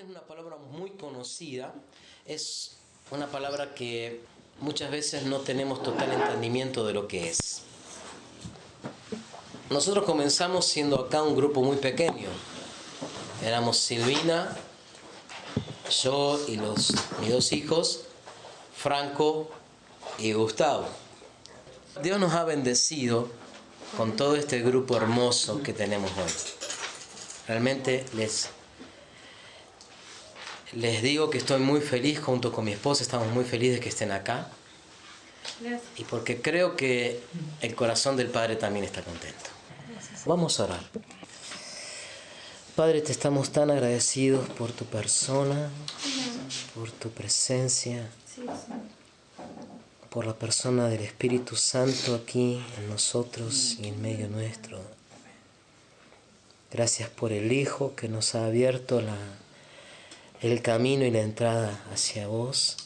es una palabra muy conocida, es una palabra que muchas veces no tenemos total entendimiento de lo que es. Nosotros comenzamos siendo acá un grupo muy pequeño. Éramos Silvina, yo y mis dos hijos, Franco y Gustavo. Dios nos ha bendecido con todo este grupo hermoso que tenemos hoy. Realmente les digo que estoy muy feliz junto con mi esposa, estamos muy felices de que estén acá. Gracias. Y porque creo que el corazón del Padre también está contento. Gracias. Vamos a orar. Padre, te estamos tan agradecidos por tu persona, por tu presencia, Sí, sí. por la persona del Espíritu Santo aquí en nosotros y en medio nuestro. Gracias por el Hijo que nos ha abierto el camino y la entrada hacia vos.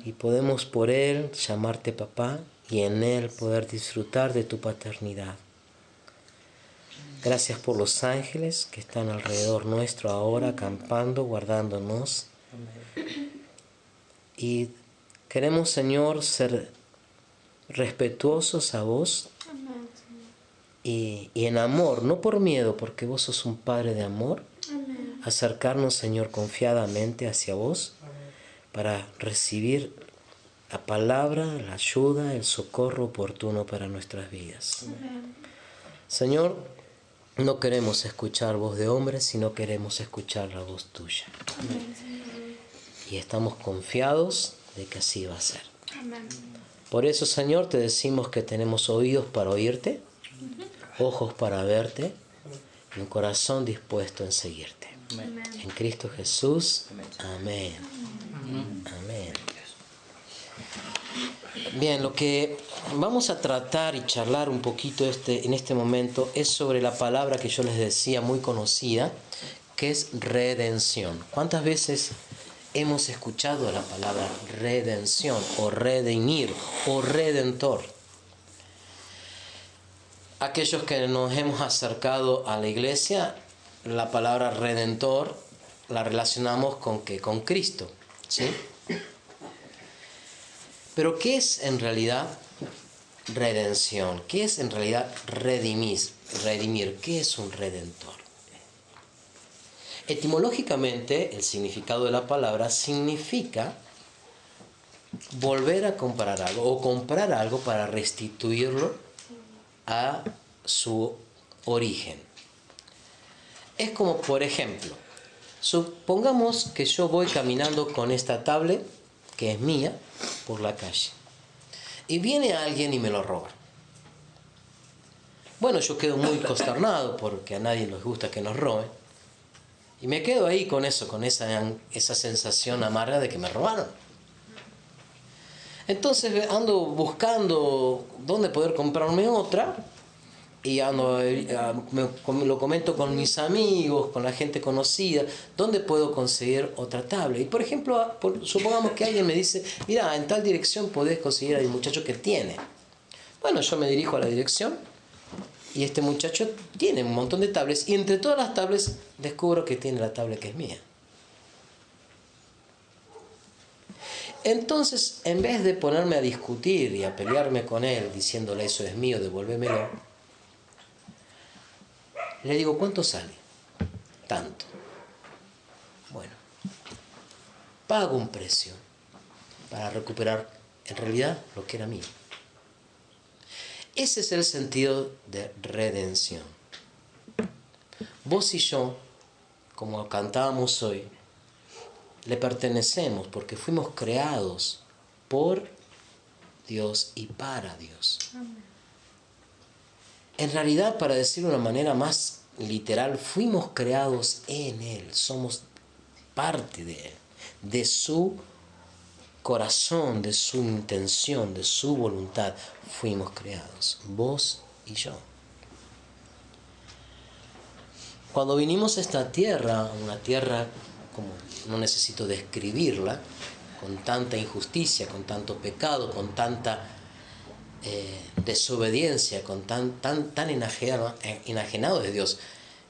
Y podemos por Él llamarte papá y en Él poder disfrutar de tu paternidad. Gracias por los ángeles que están alrededor nuestro ahora, acampando, guardándonos. Y queremos, Señor, ser respetuosos a vos y en amor, no por miedo, porque vos sos un Padre de amor. Amén. Acercarnos, Señor, confiadamente hacia vos para recibir la palabra, la ayuda, el socorro oportuno para nuestras vidas. Amén. Señor, no queremos escuchar voz de hombre, sino queremos escuchar la voz tuya. Amén, Señor. Y estamos confiados de que así va a ser. Amén. Por eso, Señor, te decimos que tenemos oídos para oírte, ojos para verte y un corazón dispuesto en seguirte. Amén. En Cristo Jesús. Amén. Amén. Bien, lo que vamos a tratar y charlar un poquito en este momento es sobre la palabra que yo les decía muy conocida, que es redención. ¿Cuántas veces hemos escuchado la palabra redención o redimir o redentor? Aquellos que nos hemos acercado a la iglesia, la palabra redentor la relacionamos con Cristo, ¿sí? Pero ¿qué es en realidad redención? ¿Qué es en realidad redimir? ¿Qué es un redentor? Etimológicamente, el significado de la palabra significa volver a comprar algo o comprar algo para restituirlo a su origen. Es como, por ejemplo, supongamos que yo voy caminando con esta tablet, que es mía, por la calle, y viene alguien y me lo roba. Bueno, yo quedo muy consternado porque a nadie nos gusta que nos roben, y me quedo ahí con eso, con esa sensación amarga de que me robaron. Entonces ando buscando dónde poder comprarme otra, y lo comento con mis amigos, con la gente conocida, ¿dónde puedo conseguir otra tablet? Y por ejemplo, supongamos que alguien me dice, mira, en tal dirección podés conseguir al muchacho que tiene. Bueno, yo me dirijo a la dirección y este muchacho tiene un montón de tablets y entre todas las tablets descubro que tiene la tablet que es mía. Entonces, en vez de ponerme a discutir y a pelearme con él diciéndole eso es mío, devuélvemelo, le digo, ¿cuánto sale? Tanto. Bueno, pago un precio para recuperar en realidad lo que era mío. Ese es el sentido de redención. Vos y yo, como cantábamos hoy, le pertenecemos porque fuimos creados por Dios y para Dios. Amén. En realidad, para decirlo de una manera más literal, fuimos creados en Él, somos parte de Él, de su corazón, de su intención, de su voluntad, fuimos creados, vos y yo. Cuando vinimos a esta tierra, una tierra como no necesito describirla, con tanta injusticia, con tanto pecado, con tanta desobediencia, con tan enajenado de Dios,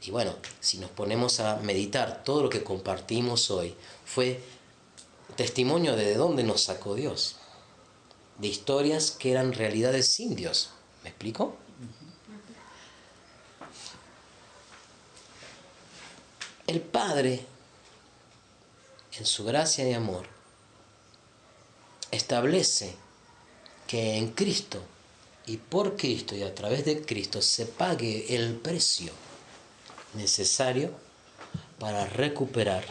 Y bueno, si nos ponemos a meditar, todo lo que compartimos hoy fue testimonio de dónde nos sacó Dios. De historias que eran realidades sin Dios. ¿Me explico? El Padre, en su gracia y amor, establece que en Cristo y por Cristo y a través de Cristo se pague el precio necesario para recuperar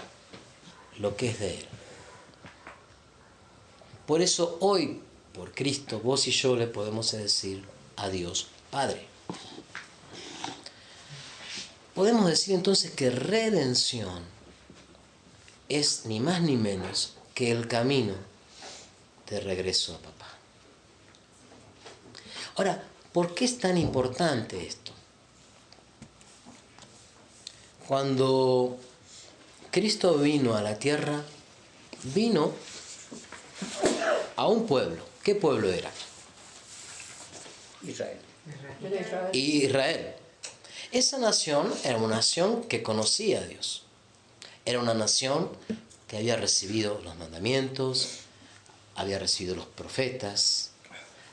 lo que es de Él. Por eso hoy, por Cristo, vos y yo le podemos decir a Dios Padre. Podemos decir entonces que redención es ni más ni menos que el camino de regreso a papá. Ahora, ¿por qué es tan importante esto? Cuando Cristo vino a la tierra, vino a un pueblo. ¿Qué pueblo era? Israel. Israel. Esa nación era una nación que conocía a Dios. Era una nación que había recibido los mandamientos, había recibido los profetas,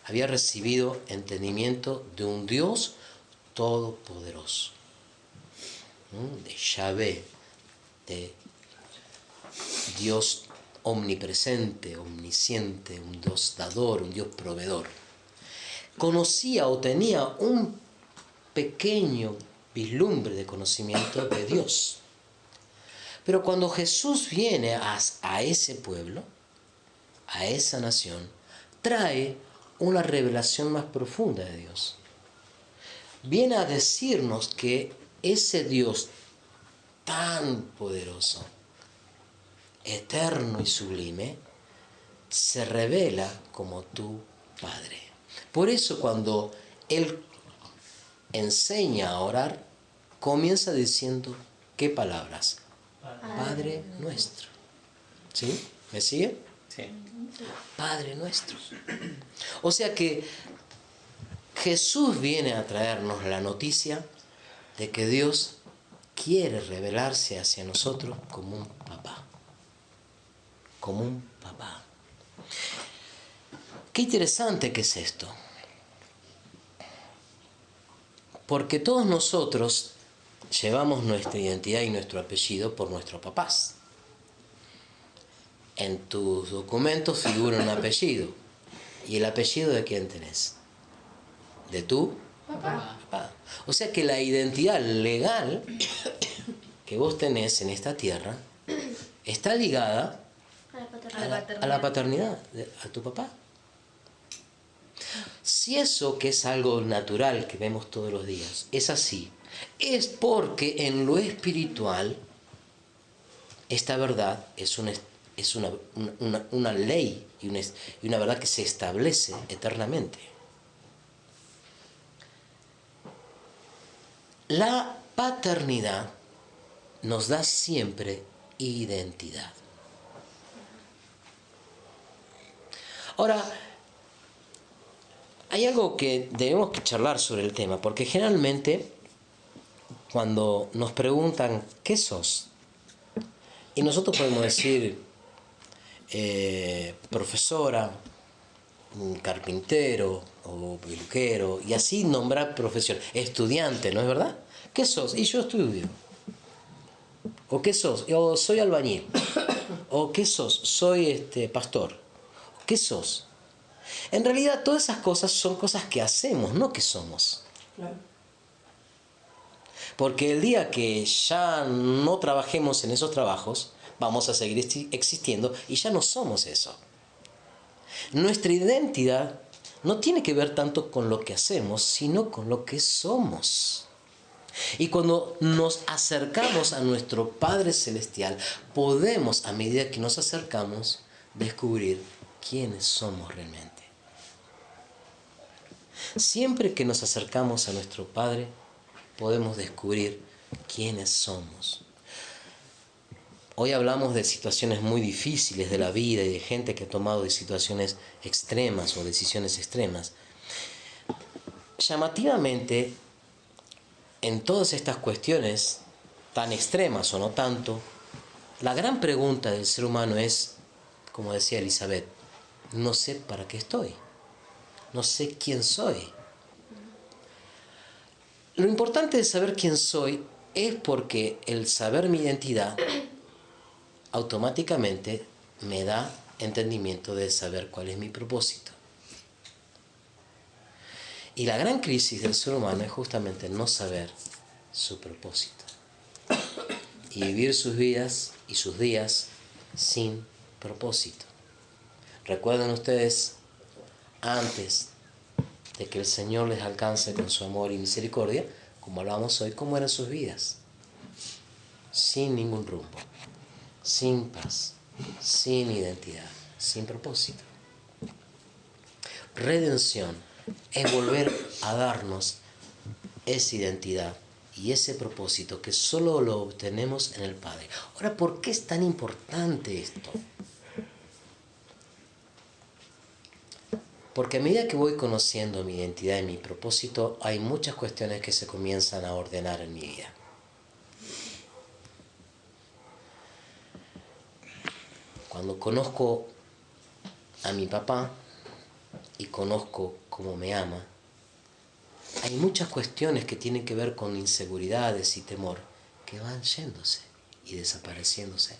había recibido entendimiento de un Dios todopoderoso, de Yahvé, de Dios omnipresente, omnisciente, un Dios dador, un Dios proveedor. Conocía o tenía un pequeño vislumbre de conocimiento de Dios. Pero cuando Jesús viene a ese pueblo, a esa nación, trae una revelación más profunda de Dios. Viene a decirnos que ese Dios tan poderoso, eterno y sublime, se revela como tu Padre. Por eso cuando Él enseña a orar, comienza diciendo, ¿qué palabras? Padre nuestro. ¿Sí? ¿Me sigue? Sí. Padre nuestro. O sea que Jesús viene a traernos la noticia de que Dios quiere revelarse hacia nosotros como un papá. Como un papá. Qué interesante que es esto. Porque todos nosotros llevamos nuestra identidad y nuestro apellido por nuestros papás. En tus documentos figura un apellido. ¿Y el apellido de quién tenés? ¿De tu papá? O sea que la identidad legal que vos tenés en esta tierra está ligada a la paternidad, a tu papá. Si eso, que es algo natural que vemos todos los días, es así, es porque en lo espiritual esta verdad es una ley y una verdad que se establece eternamente. La paternidad nos da siempre identidad. Ahora, hay algo que debemos charlar sobre el tema, porque generalmente cuando nos preguntan ¿qué sos? Y nosotros podemos decir profesora, carpintero o peluquero, y así nombrar profesión, estudiante, ¿no es verdad? ¿Qué sos? Y yo estudio. ¿O qué sos? Yo soy albañil. ¿O qué sos? Soy pastor. ¿Qué sos? En realidad todas esas cosas son cosas que hacemos, no que somos. Claro. Porque el día que ya no trabajemos en esos trabajos, vamos a seguir existiendo y ya no somos eso. Nuestra identidad no tiene que ver tanto con lo que hacemos, sino con lo que somos. Y cuando nos acercamos a nuestro Padre Celestial, podemos, a medida que nos acercamos, descubrir quiénes somos realmente. Siempre que nos acercamos a nuestro Padre, podemos descubrir quiénes somos. Hoy hablamos de situaciones muy difíciles de la vida y de gente que ha tomado situaciones extremas o decisiones extremas. Llamativamente, en todas estas cuestiones, tan extremas o no tanto, la gran pregunta del ser humano es, como decía Elizabeth, no sé para qué estoy, no sé quién soy. Lo importante de saber quién soy es porque el saber mi identidad automáticamente me da entendimiento de saber cuál es mi propósito. Y la gran crisis del ser humano es justamente no saber su propósito y vivir sus vidas y sus días sin propósito. Recuerden ustedes, antes de que el Señor les alcance con su amor y misericordia, como hablamos hoy, cómo eran sus vidas. Sin ningún rumbo, sin paz, sin identidad, sin propósito. Redención es volver a darnos esa identidad y ese propósito que solo lo obtenemos en el Padre. Ahora, ¿por qué es tan importante esto? Porque a medida que voy conociendo mi identidad y mi propósito, hay muchas cuestiones que se comienzan a ordenar en mi vida. Cuando conozco a mi papá y conozco cómo me ama, hay muchas cuestiones que tienen que ver con inseguridades y temor que van yéndose y desapareciéndose.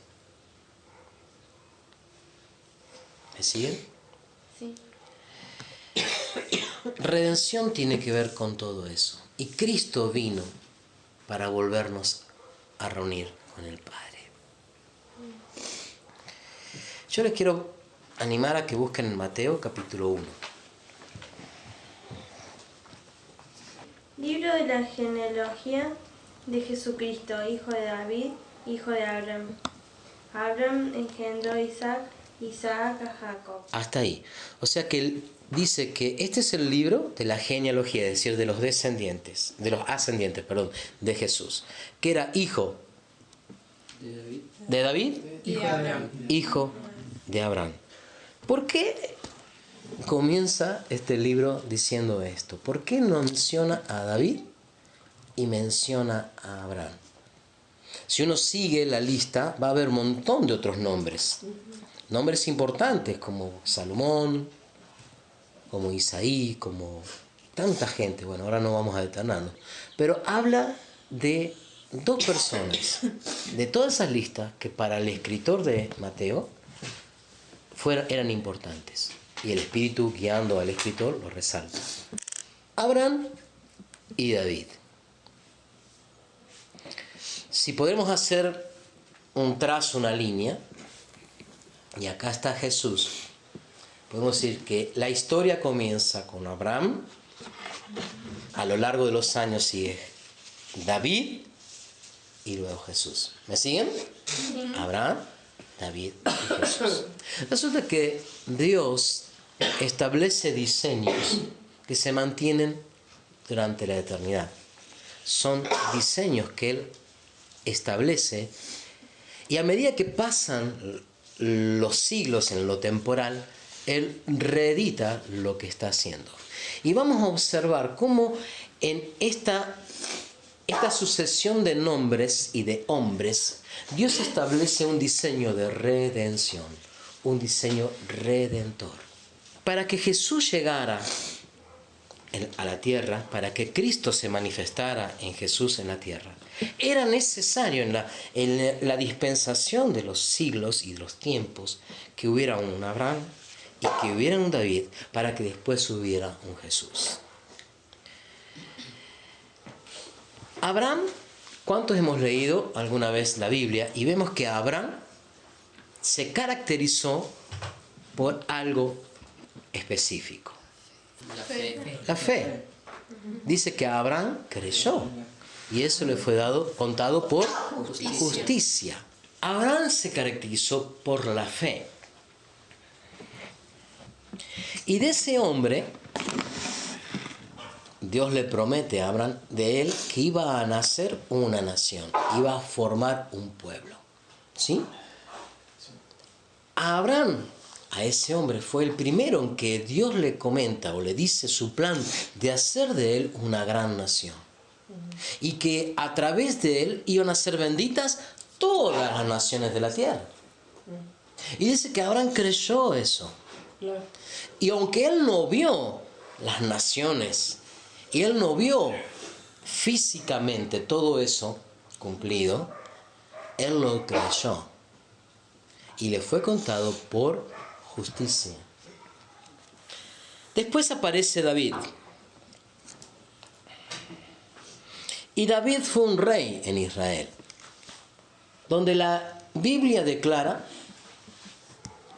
¿Me siguen? Sí. Redención tiene que ver con todo eso. Y Cristo vino para volvernos a reunir con el Padre. Yo les quiero animar a que busquen en Mateo capítulo 1. Libro de la genealogía de Jesucristo, hijo de David, hijo de Abraham. Abraham engendró a Isaac, Isaac a Jacob. Hasta ahí. O sea que él dice que este es el libro de la genealogía, es decir, de los descendientes, de los ascendientes, perdón, de Jesús, que era hijo de David, hijo de Abraham. ¿Por qué comienza este libro diciendo esto? ¿Por qué no menciona a David y menciona a Abraham? Si uno sigue la lista, va a haber un montón de otros nombres. Nombres importantes como Salomón, como Isaí, como tanta gente. Bueno, ahora no vamos a detenernos. Pero habla de dos personas, de todas esas listas que para el escritor de Mateo eran importantes. Y el Espíritu guiando al escritor lo resalta. Abraham y David. Si podemos hacer un trazo, una línea, y acá está Jesús, podemos decir que la historia comienza con Abraham, a lo largo de los años sigue David y luego Jesús. ¿Me siguen? Sí. Abraham, David y Jesús. Resulta que Dios establece diseños que se mantienen durante la eternidad. Son diseños que Él establece y a medida que pasan los siglos en lo temporal, Él reedita lo que está haciendo. Y vamos a observar cómo en esta sucesión de nombres y de hombres, Dios establece un diseño de redención, un diseño redentor. Para que Jesús llegara a la tierra, para que Cristo se manifestara en Jesús en la tierra, era necesario en la dispensación de los siglos y de los tiempos que hubiera un Abraham y que hubiera un David para que después hubiera un Jesús. Abraham, ¿cuántos hemos leído alguna vez la Biblia? Y vemos que Abraham se caracterizó por algo específico. La fe. Dice que Abraham creyó y eso le fue contado por justicia. Abraham se caracterizó por la fe. Y de ese hombre, Dios le promete a Abraham de él que iba a nacer una nación, iba a formar un pueblo. ¿Sí? A Abraham, a ese hombre, fue el primero en que Dios le comenta o le dice su plan de hacer de él una gran nación. y que a través de él iban a ser benditas todas las naciones de la tierra. Y dice que Abraham creyó eso. Y aunque él no vio las naciones, y él no vio físicamente todo eso cumplido, él lo creyó. Y le fue contado por justicia. Después aparece David. Y David fue un rey en Israel, donde la Biblia declara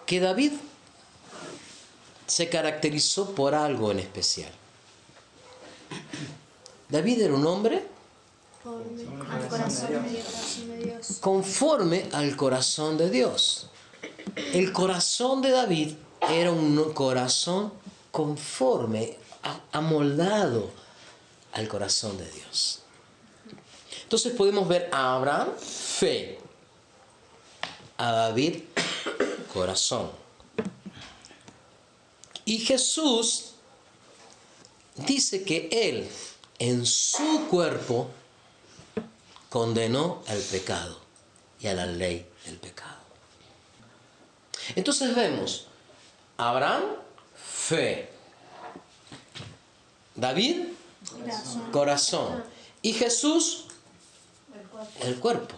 que David se caracterizó por algo en especial. David era un hombre conforme al corazón de Dios. El corazón de David era un corazón conforme, amoldado al corazón de Dios. Entonces podemos ver a Abraham, fe; a David, corazón. Y Jesús dice que él, en su cuerpo, condenó al pecado y a la ley del pecado. Entonces vemos Abraham, fe; David, corazón; y Jesús, el cuerpo.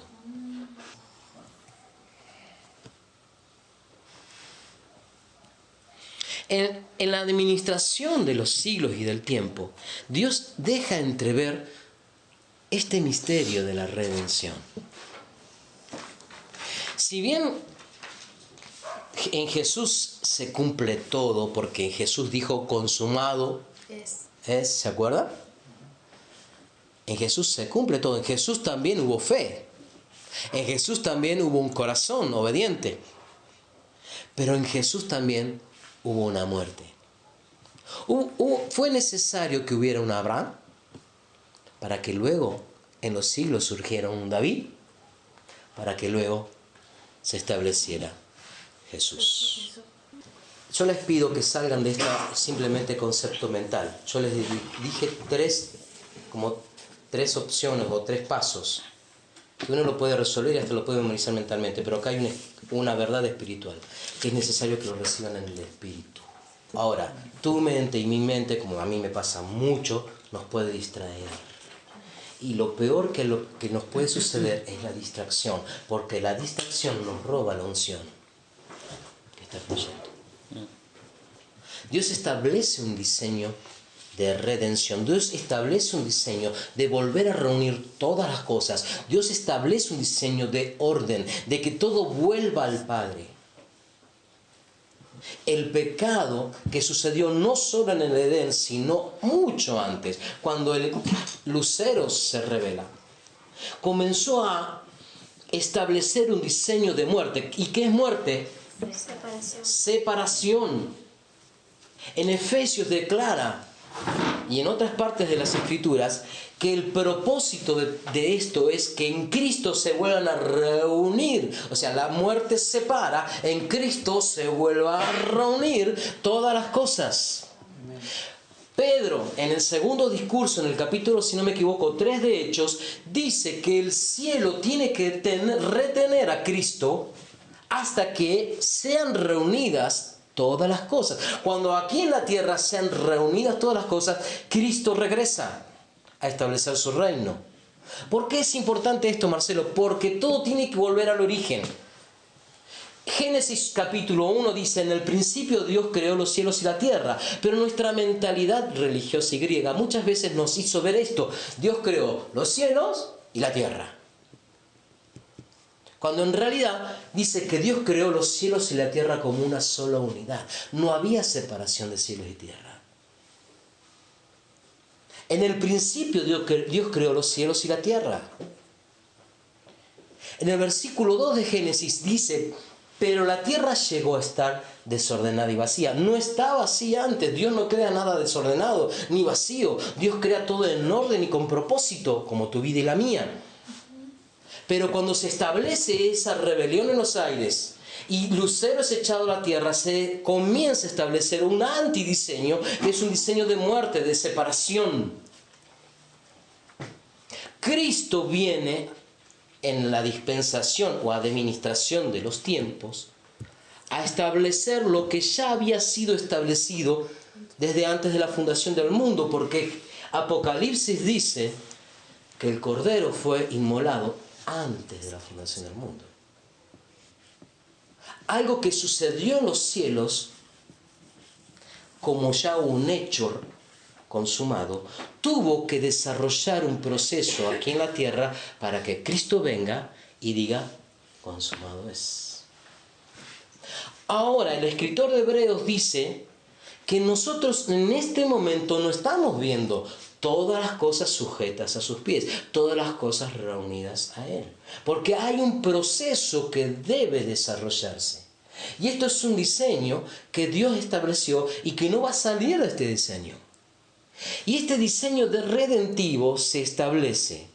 En la administración de los siglos y del tiempo, Dios deja entrever este misterio de la redención. Si bien en Jesús se cumple todo, porque Jesús dijo consumado es, ¿se acuerda? En Jesús se cumple todo. En Jesús también hubo fe. En Jesús también hubo un corazón obediente. Pero en Jesús también hubo una muerte. Fue necesario que hubiera un Abraham para que luego en los siglos surgiera un David, para que luego se estableciera Jesús. Yo les pido que salgan de este simplemente concepto mental. Yo les dije tres opciones o tres pasos que uno lo puede resolver y hasta lo puede memorizar mentalmente, pero acá hay una verdad espiritual que es necesario que lo reciban en el espíritu. Ahora, tu mente y mi mente, como a mí me pasa mucho, nos puede distraer. Y lo peor que nos puede suceder es la distracción, porque la distracción nos roba la unción que está fluyendo. Dios establece un diseño de redención. Dios establece un diseño de volver a reunir todas las cosas. Dios establece un diseño de orden, de que todo vuelva al Padre. El pecado que sucedió no solo en el Edén, sino mucho antes, cuando el lucero se revela, comenzó a establecer un diseño de muerte. ¿Y qué es muerte? Separación. En Efesios declara, y en otras partes de las Escrituras, que el propósito de esto es que en Cristo se vuelvan a reunir. O sea, la muerte separa, en Cristo se vuelva a reunir todas las cosas. Pedro, en el segundo discurso, en el capítulo, si no me equivoco, 3 de Hechos, dice que el cielo tiene que retener a Cristo hasta que sean reunidas todas las cosas. Cuando aquí en la tierra sean reunidas todas las cosas, Cristo regresa a establecer su reino. ¿Por qué es importante esto, Marcelo? Porque todo tiene que volver al origen. Génesis capítulo 1 dice: en el principio Dios creó los cielos y la tierra. Pero nuestra mentalidad religiosa y griega muchas veces nos hizo ver esto: Dios creó los cielos y la tierra. Cuando en realidad dice que Dios creó los cielos y la tierra como una sola unidad. No había separación de cielos y tierra. En el principio Dios creó los cielos y la tierra. En el versículo 2 de Génesis dice: pero la tierra llegó a estar desordenada y vacía. No estaba así antes. Dios no crea nada desordenado ni vacío. Dios crea todo en orden y con propósito, como tu vida y la mía. Pero cuando se establece esa rebelión en los aires y Lucero es echado a la tierra, se comienza a establecer un antidiseño, que es un diseño de muerte, de separación. Cristo viene en la dispensación o administración de los tiempos a establecer lo que ya había sido establecido desde antes de la fundación del mundo, porque Apocalipsis dice que el Cordero fue inmolado antes de la fundación del mundo. Algo que sucedió en los cielos como ya un hecho consumado, tuvo que desarrollar un proceso aquí en la tierra para que Cristo venga y diga, consumado es. Ahora, el escritor de Hebreos dice que nosotros en este momento no estamos viendo todas las cosas sujetas a sus pies, todas las cosas reunidas a Él, porque hay un proceso que debe desarrollarse. Y esto es un diseño que Dios estableció y que no va a salir de este diseño. Y este diseño de redentivo se establece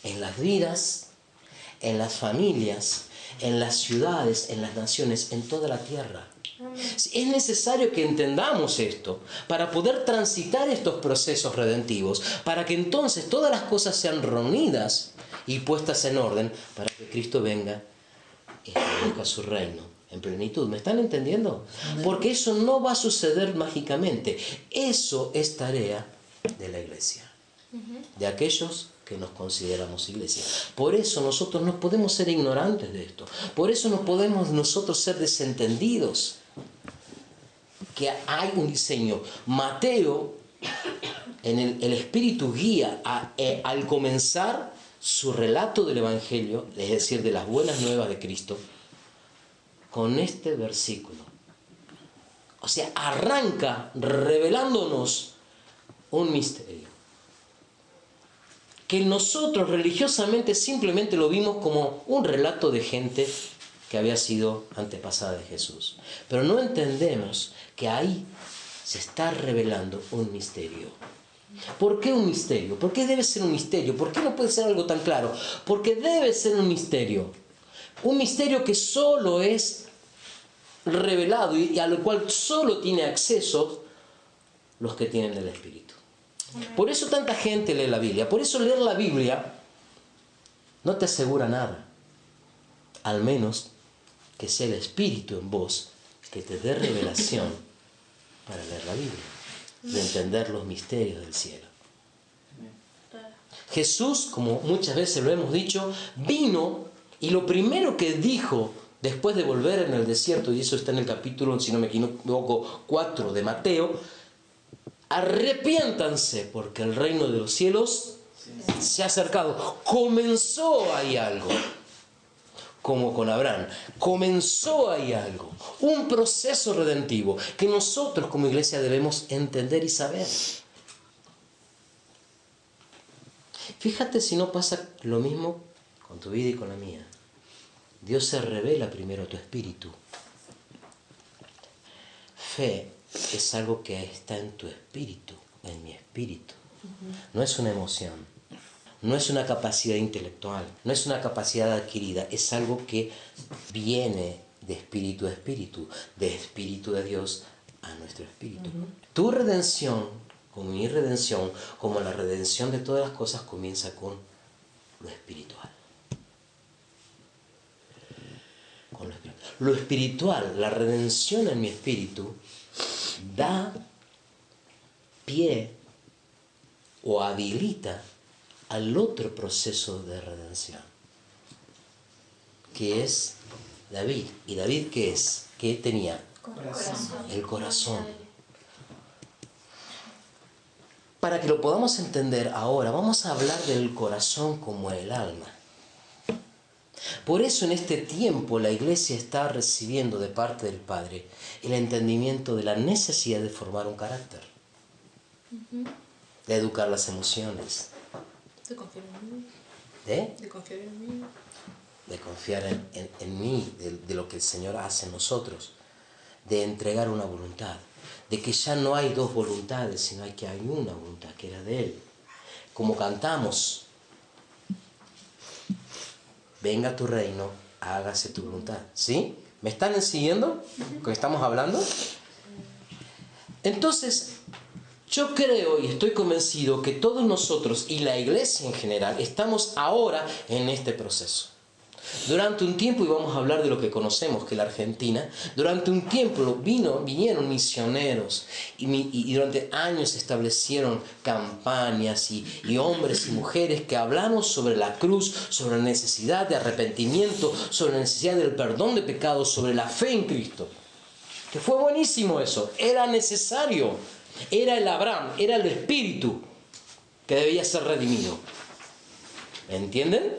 en las vidas, en las familias, en las ciudades, en las naciones, en toda la tierra. Es necesario que entendamos esto para poder transitar estos procesos redentivos, para que entonces todas las cosas sean reunidas y puestas en orden para que Cristo venga y establezca su reino en plenitud. ¿Me están entendiendo? Porque eso no va a suceder mágicamente. Eso es tarea de la iglesia, de aquellos que nos consideramos iglesia. Por eso nosotros no podemos ser ignorantes de esto. Por eso no podemos nosotros ser desentendidos. Que hay un diseño. Mateo, en el Espíritu guía al comenzar su relato del Evangelio, es decir, de las buenas nuevas de Cristo, con este versículo. O sea, arranca revelándonos un misterio que nosotros religiosamente simplemente lo vimos como un relato de gente que había sido antepasada de Jesús. Pero no entendemos que ahí se está revelando un misterio. ¿Por qué un misterio? ¿Por qué debe ser un misterio? ¿Por qué no puede ser algo tan claro? Porque debe ser un misterio. Un misterio que solo es revelado y a lo cual solo tiene acceso los que tienen el Espíritu. Por eso tanta gente lee la Biblia. Por eso leer la Biblia no te asegura nada. Al menos que sea el Espíritu en vos que te dé revelación para leer la Biblia, de entender los misterios del cielo. Jesús, como muchas veces lo hemos dicho, vino y lo primero que dijo después de volver en el desierto, y eso está en el capítulo, si no me equivoco, 4 de Mateo, arrepiéntanse porque el reino de los cielos se ha acercado. Comenzó ahí algo. Como con Abraham, comenzó ahí algo, un proceso redentivo que nosotros como iglesia debemos entender y saber. Fíjate si no pasa lo mismo con tu vida y con la mía. Dios se revela primero a tu espíritu. Fe es algo que está en tu espíritu, en mi espíritu. No es una emoción. No es una capacidad intelectual, no es una capacidad adquirida, es algo que viene de espíritu a espíritu, de espíritu de Dios a nuestro espíritu. Tu redención, como mi redención, como la redención de todas las cosas, comienza con lo espiritual. Con lo espiritual. Lo espiritual, la redención en mi espíritu, da pie o habilita al otro proceso de redención, que es David. ¿Y David qué es? ¿Qué tenía? El corazón. Para que lo podamos entender ahora, vamos a hablar del corazón como el alma. Por eso en este tiempo la iglesia está recibiendo de parte del Padre el entendimiento de la necesidad de formar un carácter, de educar las emociones, de confiar en mí. de confiar en mí. De confiar en mí, de lo que el Señor hace en nosotros, de entregar una voluntad, de que ya no hay dos voluntades, sino que hay una voluntad, que era de Él. Como cantamos, venga tu reino, hágase tu voluntad. ¿Sí? ¿Me están siguiendo? ¿Qué estamos hablando? Entonces, Yo creo y estoy convencido que todos nosotros y la iglesia en general estamos ahora en este proceso. Durante un tiempo, y vamos a hablar de lo que conocemos, que es la Argentina, durante un tiempo vinieron misioneros y durante años se establecieron campañas y hombres y mujeres que hablaron sobre la cruz, sobre la necesidad de arrepentimiento, sobre la necesidad del perdón de pecados, sobre la fe en Cristo. Que fue buenísimo eso, era necesario, era el Abraham, era el espíritu que debía ser redimido. ¿Entienden?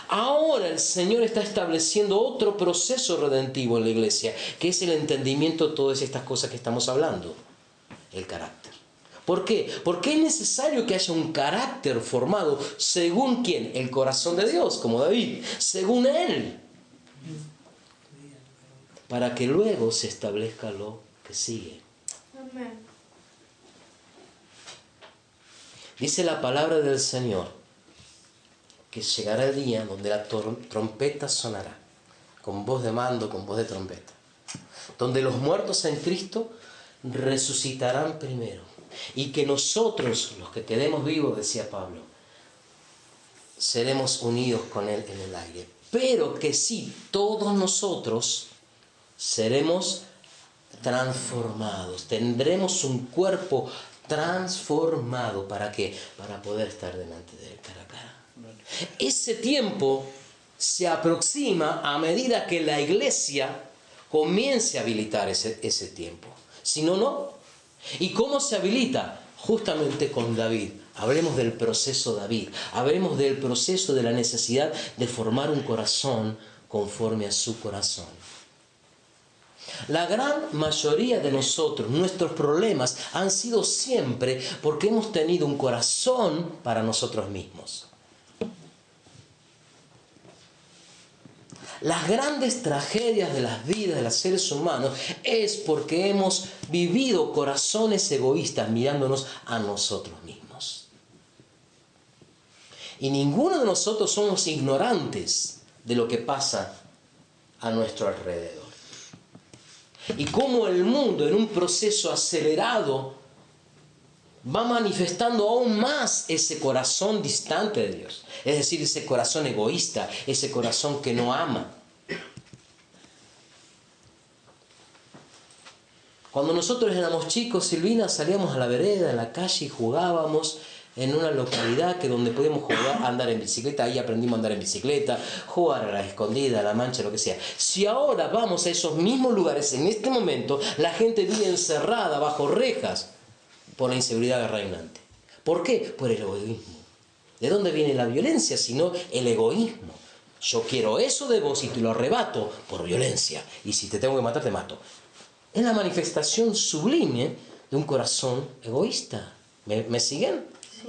Ahora el Señor está estableciendo otro proceso redentivo en la iglesia, que es el entendimiento de todas estas cosas que estamos hablando. El carácter. ¿Por qué? Porque es necesario que haya un carácter formado según ¿quién? El corazón de Dios, como David, según Él. Para que luego se establezca lo que sigue. Amén. Dice la palabra del Señor que llegará el día donde la trompeta sonará, con voz de mando, con voz de trompeta, donde los muertos en Cristo resucitarán primero, y que nosotros, los que quedemos vivos, decía Pablo, seremos unidos con Él en el aire, pero que sí, todos nosotros seremos transformados, tendremos un cuerpo transformado. ¿Para qué? Para poder estar delante de Él cara a cara. Ese tiempo se aproxima a medida que la iglesia comience a habilitar ese tiempo. Si no, no. ¿Y cómo se habilita? Justamente con David. Hablemos del proceso David. Hablemos del proceso de la necesidad de formar un corazón conforme a su corazón. La gran mayoría de nosotros, nuestros problemas han sido siempre porque hemos tenido un corazón para nosotros mismos. Las grandes tragedias de las vidas de los seres humanos es porque hemos vivido corazones egoístas mirándonos a nosotros mismos. Y ninguno de nosotros somos ignorantes de lo que pasa a nuestro alrededor. Y cómo el mundo en un proceso acelerado va manifestando aún más ese corazón distante de Dios. Es decir, ese corazón egoísta, ese corazón que no ama. Cuando nosotros éramos chicos, Silvina, salíamos a la vereda, a la calle y jugábamos en una localidad que donde podíamos jugar, andar en bicicleta. Ahí aprendimos a andar en bicicleta, jugar a la escondida, a la mancha, lo que sea. Si ahora vamos a esos mismos lugares, en este momento, la gente vive encerrada bajo rejas por la inseguridad reinante. ¿Por qué? Por el egoísmo. ¿De dónde viene la violencia? Sino el egoísmo. Yo quiero eso de vos y te lo arrebato por violencia. Y si te tengo que matar, te mato. Es la manifestación sublime de un corazón egoísta. ¿Me siguen? Sí.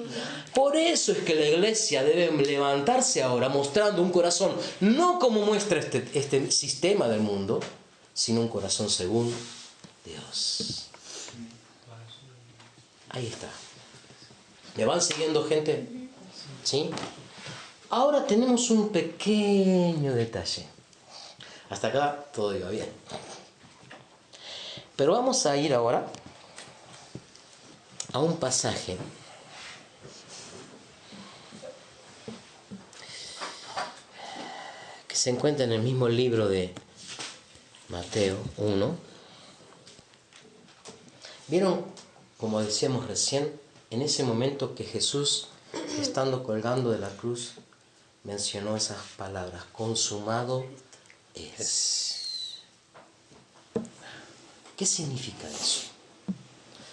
Por eso es que la iglesia debe levantarse ahora mostrando un corazón, no como muestra este sistema del mundo, sino un corazón según Dios. Ahí está. ¿Me van siguiendo, gente? ¿Sí? Ahora tenemos un pequeño detalle. Hasta acá todo iba bien. Pero vamos a ir ahora a un pasaje que se encuentra en el mismo libro de Mateo 1. ¿Vieron, como decíamos recién, en ese momento que Jesús, estando colgando de la cruz, mencionó esas palabras: consumado es? ¿Qué significa eso?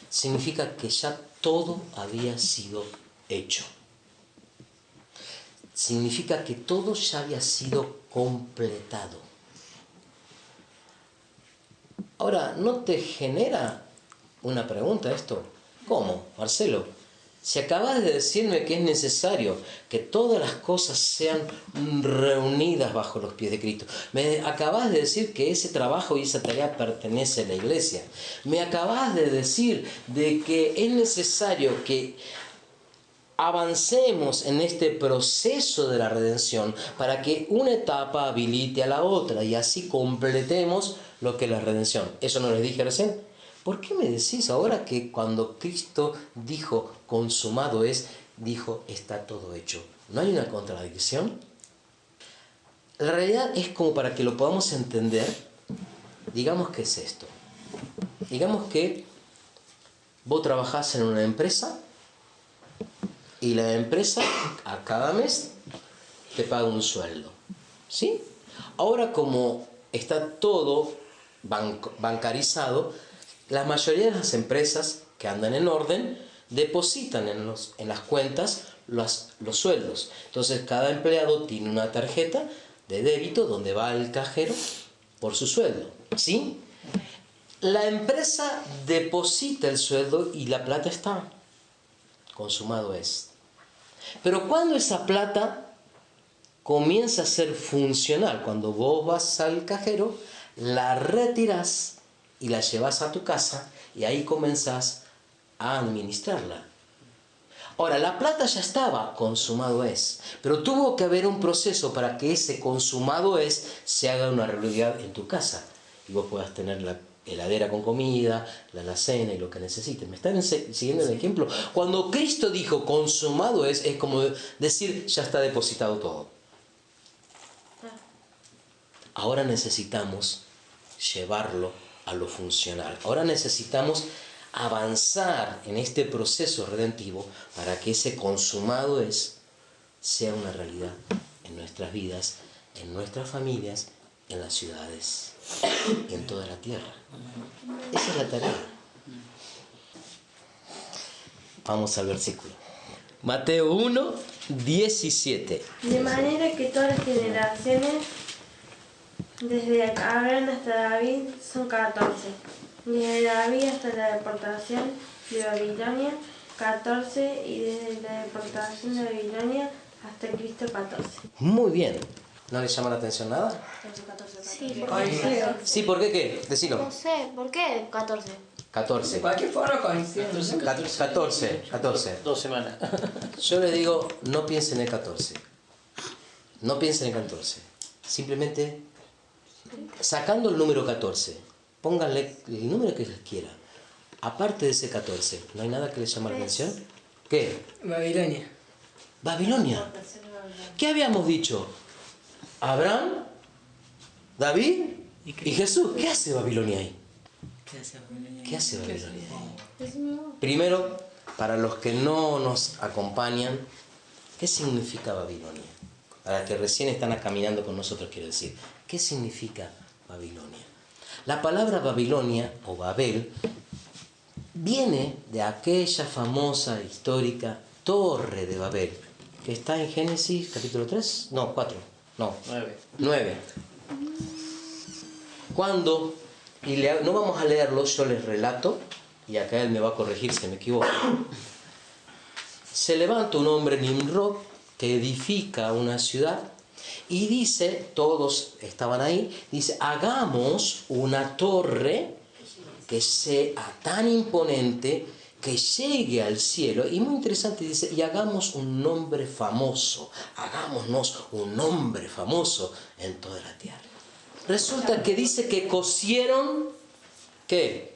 Significa que ya todo había sido hecho. Significa que todo ya había sido completado. Ahora, ¿no te genera una pregunta esto? ¿Cómo, Marcelo? Si acabas de decirme que es necesario que todas las cosas sean reunidas bajo los pies de Cristo. Me acabas de decir que ese trabajo y esa tarea pertenece a la iglesia. Me acabas de decir de que es necesario que avancemos en este proceso de la redención para que una etapa habilite a la otra y así completemos lo que es la redención. ¿Eso no les dije recién? ¿por qué me decís ahora que cuando Cristo dijo consumado es, dijo está todo hecho? ¿No hay una contradicción? La realidad es como para que lo podamos entender, digamos que es esto. Digamos que vos trabajás en una empresa y la empresa a cada mes te paga un sueldo, ¿sí? Ahora como está todo bancarizado, la mayoría de las empresas que andan en orden depositan en las cuentas los sueldos. Entonces cada empleado tiene una tarjeta de débito donde va el cajero por su sueldo, ¿sí? La empresa deposita el sueldo y la plata está, consumado es. Pero cuando esa plata comienza a ser funcional, cuando vos vas al cajero, la retirás y la llevas a tu casa y ahí comenzás a administrarla. Ahora, la plata ya estaba, consumado es, pero tuvo que haber un proceso para que ese consumado es se haga una realidad en tu casa y vos puedas tener la heladera con comida, la alacena y lo que necesites. ¿Me están siguiendo el ejemplo? Cuando Cristo dijo consumado es como decir ya está depositado todo. Ahora necesitamos llevarlo a lo funcional. Ahora necesitamos avanzar en este proceso redentivo para que ese consumado es sea una realidad en nuestras vidas, en nuestras familias, en las ciudades y en toda la tierra. Esa es la tarea. Vamos al versículo. Mateo 1, 17. De manera que todas las generaciones, desde Abraham hasta David, son 14. Desde David hasta la deportación de Babilonia, 14. Y desde la deportación de Babilonia hasta Cristo, 14. Muy bien. ¿No le llama la atención nada? Sí, Sí, ¿por qué qué? Decilo. no sé, ¿por qué 14? 14. De cualquier forma coincide. 14. 2 semanas. Yo les digo, no piensen en el 14. No piensen en el 14. Simplemente, sacando el número 14, pónganle el número que les quiera. Aparte de ese 14, ¿no hay nada que les llame la atención? ¿Qué? Babilonia. Babilonia. ¿Qué habíamos dicho? Abraham, David y Jesús. ¿Qué hace Babilonia ahí? ¿Qué hace Babilonia ahí? Primero, para los que no nos acompañan, ¿qué significa Babilonia? Para los que recién están caminando con nosotros, quiero decir, ¿qué significa Babilonia? La palabra Babilonia o Babel viene de aquella famosa, histórica Torre de Babel, que está en Génesis capítulo 3, no, 4, no, 9. Cuando, no vamos a leerlo, yo les relato, y acá él me va a corregir si me equivoco. Se levanta un hombre Nimrod que edifica una ciudad y dice, todos estaban ahí, dice, hagamos una torre que sea tan imponente que llegue al cielo. Y muy interesante, dice, y hagamos un nombre famoso, hagámonos un nombre famoso en toda la tierra. Resulta que dice que cosieron, ¿qué?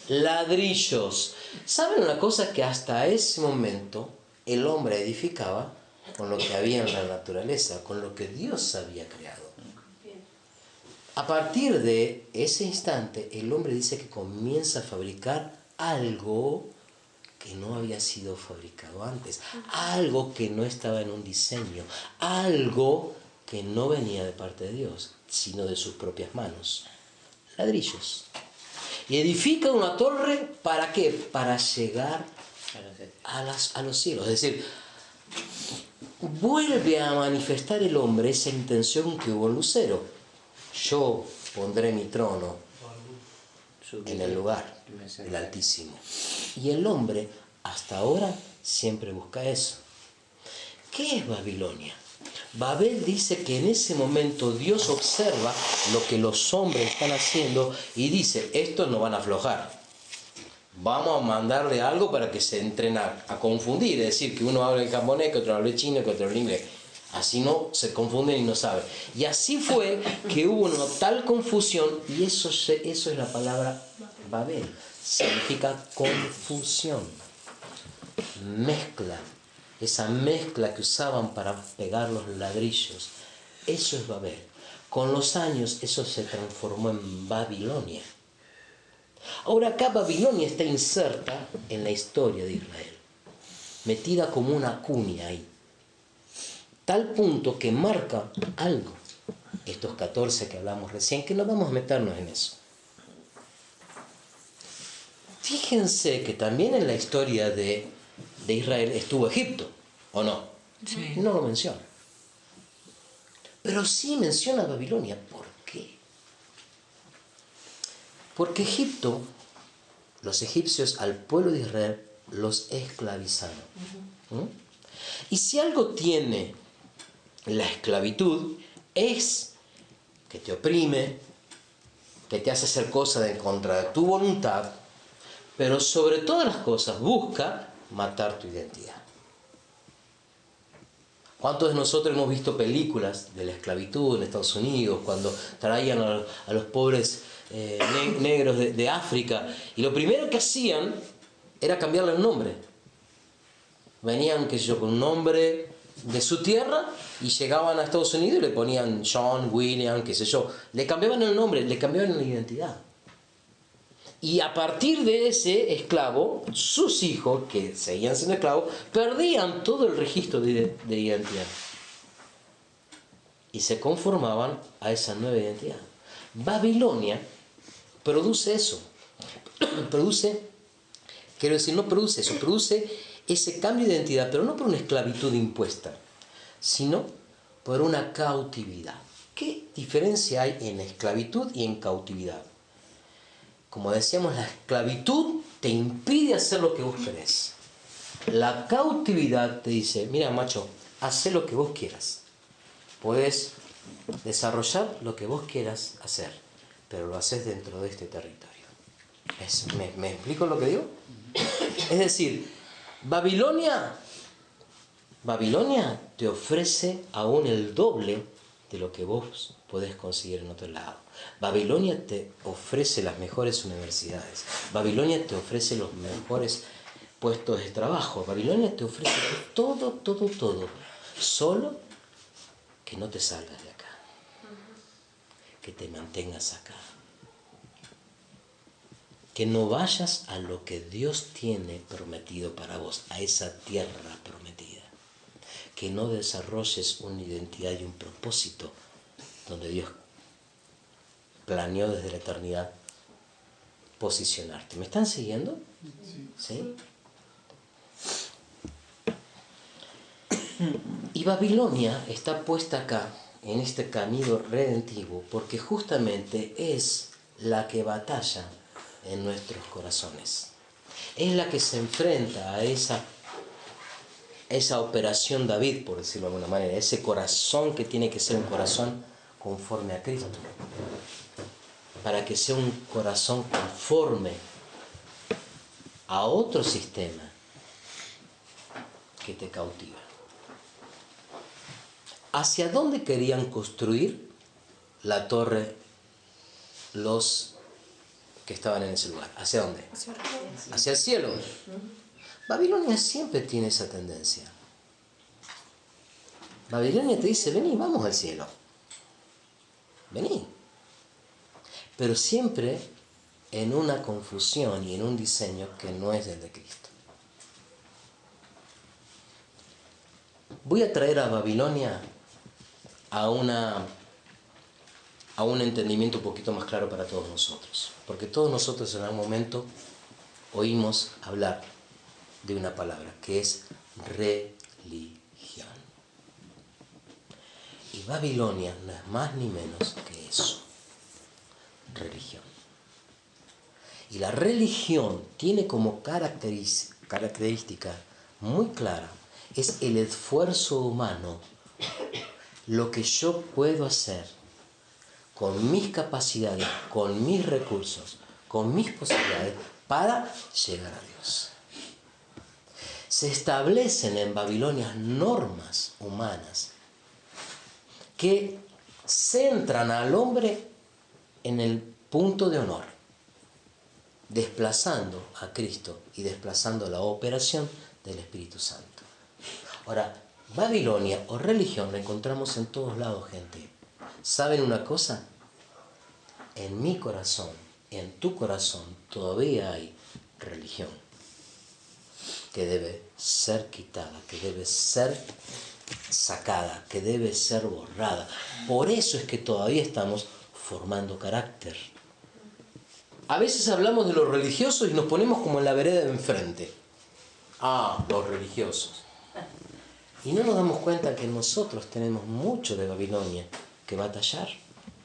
Ladrillos. ¿Saben una cosa? Que hasta ese momento el hombre edificaba con lo que había en la naturaleza, con lo que Dios había creado. A partir de ese instante, el hombre dice que comienza a fabricar algo que no había sido fabricado antes, algo que no estaba en un diseño, algo que no venía de parte de Dios, sino de sus propias manos. Ladrillos. Y edifica una torre, ¿para qué? Para llegar a los cielos. Es decir, vuelve a manifestar el hombre esa intención que hubo en Lucero. Yo pondré mi trono en el lugar del Altísimo. Y el hombre, hasta ahora, siempre busca eso. ¿Qué es Babilonia? Babel dice que en ese momento Dios observa lo que los hombres están haciendo y dice, estos no van a aflojar. Vamos a mandarle algo para que se entren a confundir, es decir, que uno hable el japonés, que otro hable el chino, que otro hable el inglés. Así no se confunden y no saben. Y así fue que hubo una tal confusión, y eso es la palabra Babel significa confusión, mezcla, esa mezcla que usaban para pegar los ladrillos. Eso es Babel. Con los años eso se transformó en Babilonia. Ahora acá Babilonia está inserta en la historia de Israel, metida como una cuña ahí, tal punto que marca algo, estos 14 que hablamos recién, que no vamos a meternos en eso. Fíjense que también en la historia de Israel estuvo Egipto, ¿o no? Sí. No lo menciona. Pero sí menciona Babilonia. ¿Por qué? Porque Egipto, los egipcios al pueblo de Israel los esclavizaron. ¿Mm? Y si algo tiene la esclavitud, es que te oprime, que te hace hacer cosas en contra de tu voluntad, pero sobre todas las cosas busca matar tu identidad. ¿Cuántos de nosotros hemos visto películas de la esclavitud en Estados Unidos, cuando traían a los pobres negros de África, y lo primero que hacían era cambiarle el nombre? Venían, qué sé yo, con un nombre de su tierra y llegaban a Estados Unidos y le ponían John, William, qué sé yo. Le cambiaban el nombre, le cambiaban la identidad. Y a partir de ese esclavo, sus hijos, que seguían siendo esclavos, perdían todo el registro de identidad. Y se conformaban a esa nueva identidad. Babilonia produce eso. No produce eso, produce ese cambio de identidad, pero no por una esclavitud impuesta, sino por una cautividad. ¿Qué diferencia hay en esclavitud y en cautividad? Como decíamos, la esclavitud te impide hacer lo que vos querés. La cautividad te dice, mira macho, haz lo que vos quieras. Podés desarrollar lo que vos quieras hacer, pero lo haces dentro de este territorio. ¿Me explico lo que digo? Es decir, Babilonia te ofrece aún el doble de lo que vos podés conseguir en otro lado. Babilonia te ofrece las mejores universidades. Babilonia te ofrece los mejores puestos de trabajo. Babilonia te ofrece todo. Solo que no te salgas de acá. Que te mantengas acá. Que no vayas a lo que Dios tiene prometido para vos, a esa tierra prometida. Que no desarrolles una identidad y un propósito donde Dios planeó desde la eternidad posicionarte. ¿Me están siguiendo? ¿Sí? Y Babilonia está puesta acá, en este camino redentivo, porque justamente es la que batalla en nuestros corazones. Es la que se enfrenta a esa operación David, por decirlo de alguna manera, ese corazón que tiene que ser un corazón conforme a Cristo, para que sea un corazón conforme a otro sistema que te cautiva. ¿Hacia dónde querían construir la torre los que estaban en ese lugar? ¿Hacia dónde? Hacia el cielo. Babilonia siempre tiene esa tendencia. Babilonia te dice, vení, vamos al cielo. Vení. Pero siempre en una confusión y en un diseño que no es el de Cristo. Voy a traer a Babilonia a un entendimiento un poquito más claro para todos nosotros. Porque todos nosotros en algún momento oímos hablar de una palabra que es religión. Y Babilonia no es más ni menos que eso. Religión. Y la religión tiene como característica muy clara, es el esfuerzo humano, lo que yo puedo hacer con mis capacidades, con mis recursos, con mis posibilidades para llegar a Dios. Se establecen en Babilonia normas humanas que centran al hombre en el punto de honor. desplazando a Cristo y desplazando la operación del Espíritu Santo. Ahora, Babilonia o religión la encontramos en todos lados, gente. ¿Saben una cosa? En mi corazón, en tu corazón, todavía hay religión que debe ser quitada, que debe ser sacada, que debe ser borrada. Por eso es que todavía estamos formando carácter. A veces hablamos de los religiosos y nos ponemos como en la vereda de enfrente. Ah, los religiosos. Y no nos damos cuenta que nosotros tenemos mucho de Babilonia que batallar.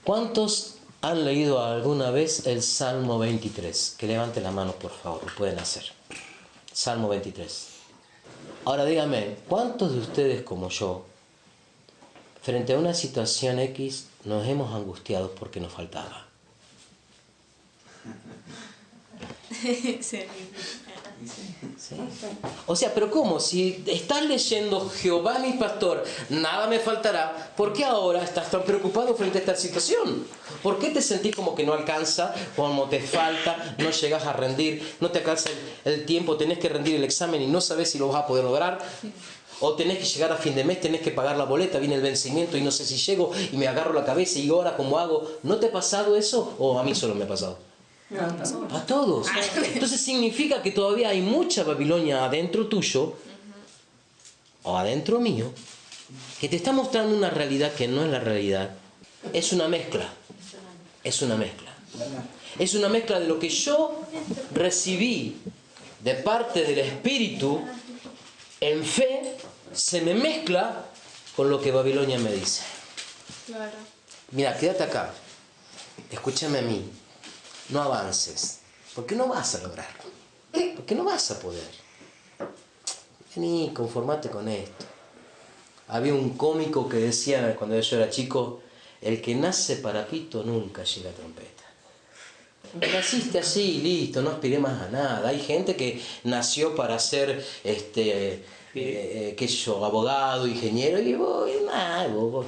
¿Cuántos han leído alguna vez el Salmo 23? Que levanten la mano, por favor, lo pueden hacer. Salmo 23. Ahora díganme, ¿cuántos de ustedes como yo, frente a una situación X, nos hemos angustiado porque nos faltaba? Sí. ¿Sí? O sea, pero ¿cómo? Si estás leyendo Jehová mi pastor, nada me faltará, ¿por qué ahora estás tan preocupado frente a esta situación? ¿Por qué te sentís como que no alcanza, como te falta, no llegas a rendir, no te alcanza el tiempo, tenés que rendir el examen y no sabes si lo vas a poder lograr? O tenés que llegar a fin de mes, tenés que pagar la boleta, viene el vencimiento y no sé si llego y me agarro la cabeza y ahora ¿cómo hago? ¿No te ha pasado eso o a mí solo me ha pasado? A todos. Entonces significa que todavía hay mucha Babilonia adentro tuyo o adentro mío que te está mostrando una realidad que no es la realidad. Es una mezcla. Es una mezcla. Es una mezcla de lo que yo recibí de parte del Espíritu en fe, se me mezcla con lo que Babilonia me dice. Claro. Mira, quédate acá. Escúchame a mí. No avances, porque no vas a lograrlo, porque no vas a poder. Vení, conformate con esto. Había un cómico que decía cuando yo era chico, el que nace para pito nunca llega a trompeta. Naciste así, listo, no aspiré más a nada. Hay gente que nació para ser, qué sé yo, abogado, ingeniero, y vos.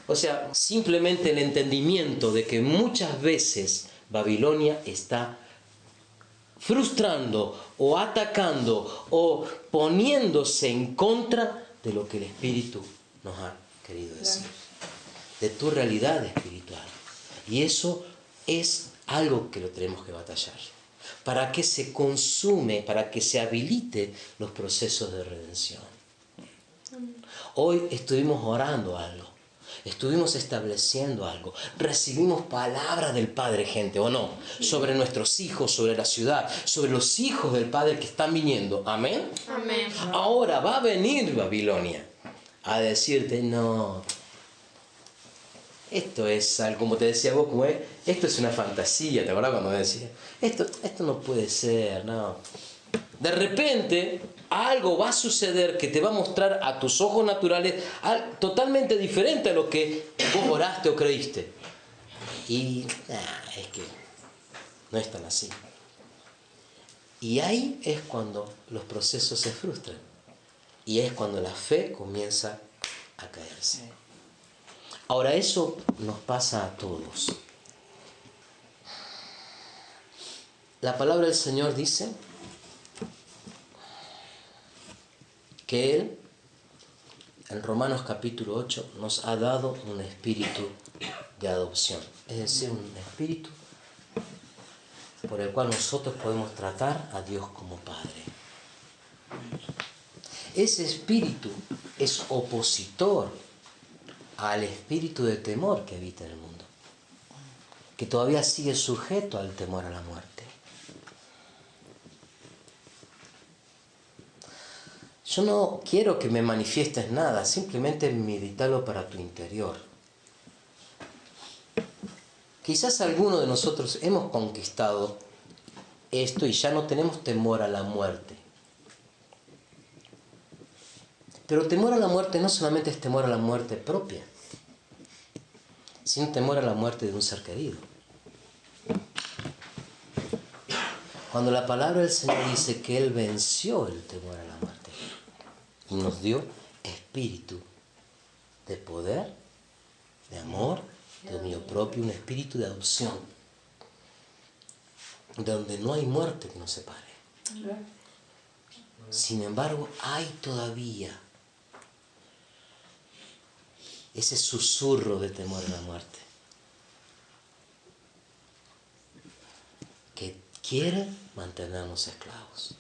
O sea, simplemente el entendimiento de que muchas veces Babilonia está frustrando o atacando o poniéndose en contra de lo que el Espíritu nos ha querido decir, de tu realidad espiritual. Y eso es algo que lo tenemos que batallar, para que se consume, para que se habilite los procesos de redención. Hoy estuvimos orando algo. Estuvimos estableciendo algo, recibimos palabra del Padre, gente, ¿o no? Sobre nuestros hijos, sobre la ciudad, sobre los hijos del Padre que están viniendo, ¿amén? Amén. Ahora va a venir Babilonia a decirte, no, esto es algo, como te decía vos, como esto es una fantasía, ¿te acuerdas cuando decía? Esto no puede ser, no. De repente algo va a suceder que te va a mostrar a tus ojos naturales algo totalmente diferente a lo que vos oraste o creíste. Y es que no es tan así. Y ahí es cuando los procesos se frustran. Y es cuando la fe comienza a caerse. Ahora eso nos pasa a todos. La palabra del Señor dice que Él, en Romanos capítulo 8, nos ha dado un espíritu de adopción. Es decir, un espíritu por el cual nosotros podemos tratar a Dios como Padre. Ese espíritu es opositor al espíritu de temor que habita en el mundo, que todavía sigue sujeto al temor a la muerte. Yo no quiero que me manifiestes nada, simplemente medítalo para tu interior. Quizás alguno de nosotros hemos conquistado esto y ya no tenemos temor a la muerte. Pero temor a la muerte no solamente es temor a la muerte propia, sino temor a la muerte de un ser querido. Cuando la palabra del Señor dice que Él venció el temor a la muerte y nos dio espíritu de poder, de amor, de dominio propio, un espíritu de adopción. donde no hay muerte que nos separe. Sin embargo, hay todavía ese susurro de temor a la muerte que quiere mantenernos esclavos.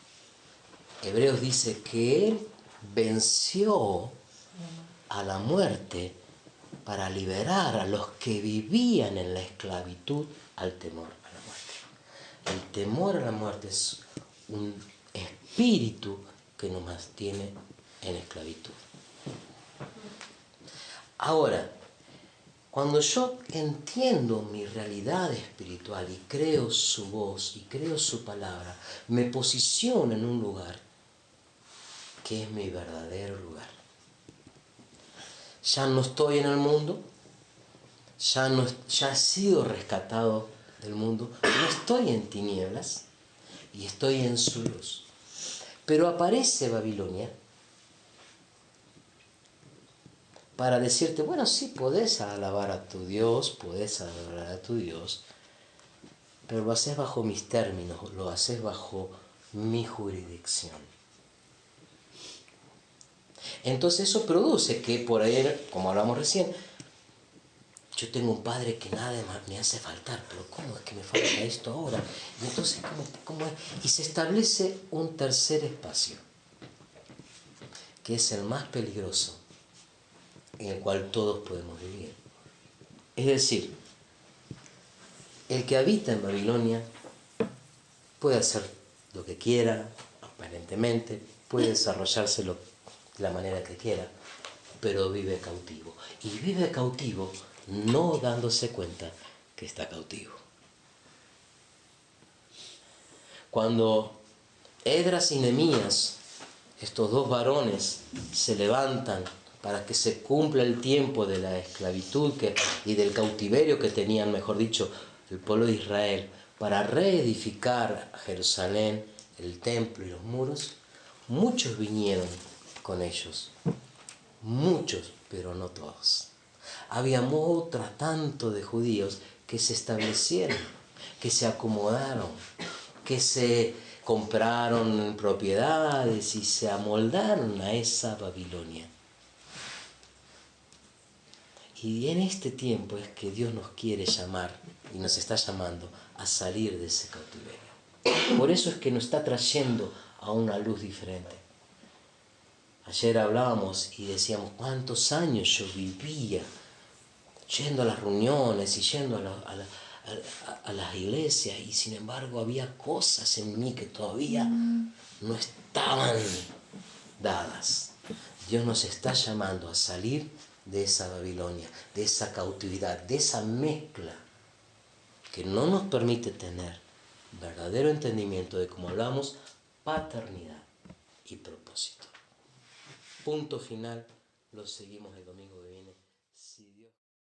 Hebreos dice que Él venció a la muerte para liberar a los que vivían en la esclavitud al temor a la muerte. El temor a la muerte es un espíritu que nos mantiene en esclavitud. Ahora, cuando yo entiendo mi realidad espiritual y creo su voz y creo su palabra, me posiciono en un lugar que es mi verdadero lugar. Ya no estoy en el mundo, ya he sido rescatado del mundo, no estoy en tinieblas y estoy en su luz. Pero aparece Babilonia para decirte, bueno, sí, podés alabar a tu Dios, podés adorar a tu Dios, pero lo haces bajo mis términos, lo haces bajo mi jurisdicción. Entonces eso produce que por ahí, como hablamos recién, yo tengo un padre que nada me hace faltar, pero ¿cómo es que me falta esto ahora? Y entonces, ¿cómo es? Y se establece un tercer espacio, que es el más peligroso, en el cual todos podemos vivir. Es decir, el que habita en Babilonia puede hacer lo que quiera, aparentemente, puede desarrollarse de la manera que quiera, pero vive cautivo. Y vive cautivo no dándose cuenta que está cautivo. Cuando Esdras y Nehemías, estos dos varones, se levantan para que se cumpla el tiempo de la esclavitud y del cautiverio que tenían, mejor dicho, el pueblo de Israel, para reedificar Jerusalén, el templo y los muros, muchos vinieron con ellos. Muchos, pero no todos. Había otro tanto de judíos que se establecieron, que se acomodaron, que se compraron propiedades y se amoldaron a esa Babilonia. Y en este tiempo es que Dios nos quiere llamar y nos está llamando a salir de ese cautiverio. Por eso es que nos está trayendo a una luz diferente. Ayer hablábamos y decíamos cuántos años yo vivía yendo a las reuniones y yendo a las iglesias, y sin embargo había cosas en mí que todavía no estaban dadas. Dios nos está llamando a salir de esa Babilonia, de esa cautividad, de esa mezcla que no nos permite tener verdadero entendimiento de, como hablamos, paternidad y propósito. Punto final, lo seguimos el domingo que viene.